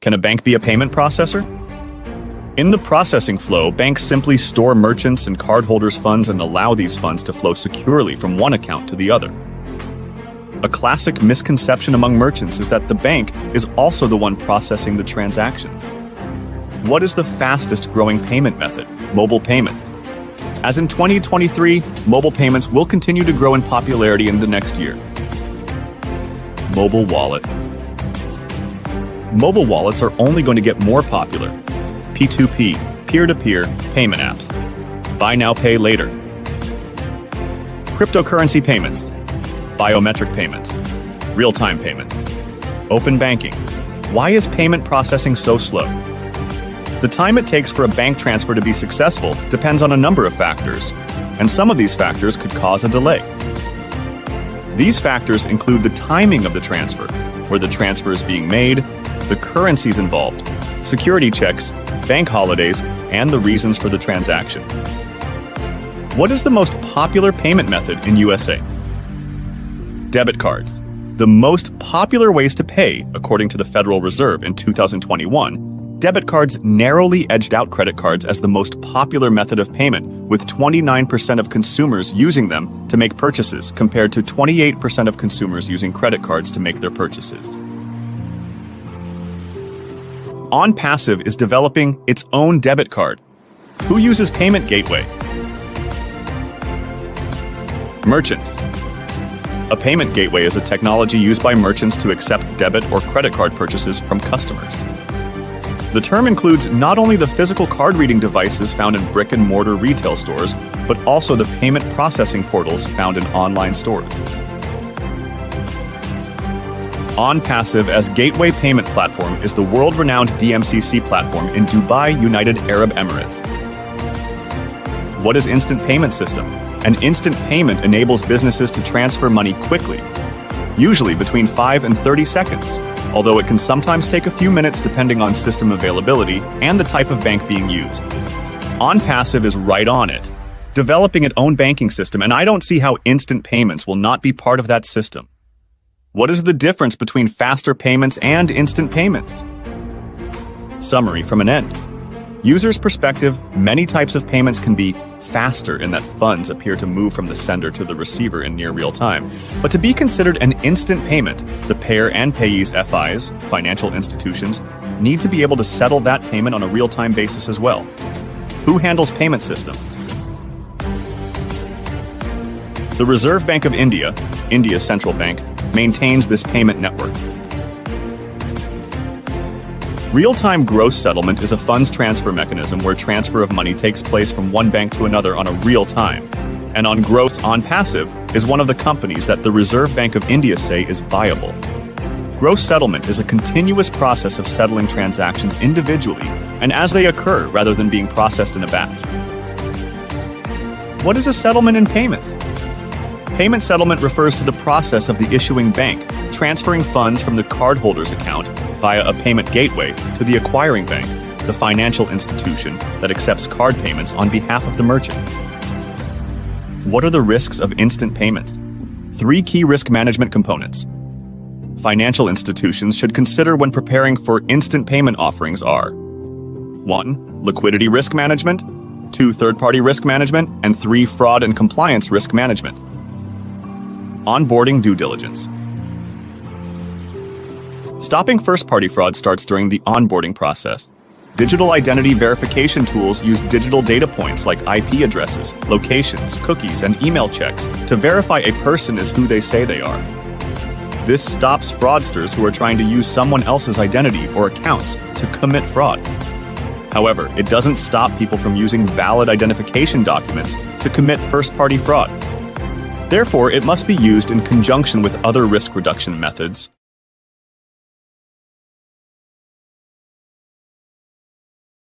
Can a bank be a payment processor? In the processing flow, banks simply store merchants' and cardholders' funds and allow these funds to flow securely from one account to the other. A classic misconception among merchants is that the bank is also the one processing the transactions. What is the fastest growing payment method? Mobile payments. As in 2023, mobile payments will continue to grow in popularity in the next year. Mobile wallet. Mobile wallets are only going to get more popular. P2P, peer-to-peer, payment apps. Buy now, pay later. Cryptocurrency payments. Biometric payments. Real-time payments. Open banking. Why is payment processing so slow? The time it takes for a bank transfer to be successful depends on a number of factors, and some of these factors could cause a delay. These factors include the timing of the transfer, where the transfer is being made, the currencies involved, security checks, bank holidays, and the reasons for the transaction. What is the most popular payment method in USA? Debit cards. The most popular ways to pay, according to the Federal Reserve in 2021, debit cards narrowly edged out credit cards as the most popular method of payment, with 29% of consumers using them to make purchases, compared to 28% of consumers using credit cards to make their purchases. ONPASSIVE is developing its own debit card. Who uses payment gateway? Merchants. A payment gateway is a technology used by merchants to accept debit or credit card purchases from customers. The term includes not only the physical card reading devices found in brick-and-mortar retail stores, but also the payment processing portals found in online stores. ONPASSIVE as Gateway Payment Platform is the world-renowned DMCC platform in Dubai, United Arab Emirates. What is Instant Payment System? An instant payment enables businesses to transfer money quickly, usually between 5 and 30 seconds, although it can sometimes take a few minutes depending on system availability and the type of bank being used. ONPASSIVE is right on it, developing its own banking system, and I don't see how instant payments will not be part of that system. What is the difference between faster payments and instant payments? Summary from an end. User's perspective, many types of payments can be faster in that funds appear to move from the sender to the receiver in near real time. But to be considered an instant payment, the payer and payee's FIs, financial institutions, need to be able to settle that payment on a real-time basis as well. Who handles payment systems? The Reserve Bank of India, India's central bank, maintains this payment network. Real-time gross settlement is a funds transfer mechanism where transfer of money takes place from one bank to another on a real time. And on gross, ONPASSIVE is one of the companies that the Reserve Bank of India say is viable. Gross settlement is a continuous process of settling transactions individually and as they occur rather than being processed in a batch. What is a settlement in payments? Payment settlement refers to the process of the issuing bank transferring funds from the cardholder's account via a payment gateway to the acquiring bank, the financial institution that accepts card payments on behalf of the merchant. What are the risks of instant payments? 3 key risk management components. Financial institutions should consider when preparing for instant payment offerings are 1. Liquidity risk management, 2. Third-party risk management, and 3. Fraud and compliance risk management. Onboarding due diligence. Stopping first-party fraud starts during the onboarding process. Digital identity verification tools use digital data points like IP addresses, locations, cookies, and email checks to verify a person is who they say they are. This stops fraudsters who are trying to use someone else's identity or accounts to commit fraud. However, it doesn't stop people from using valid identification documents to commit first-party fraud. Therefore, it must be used in conjunction with other risk reduction methods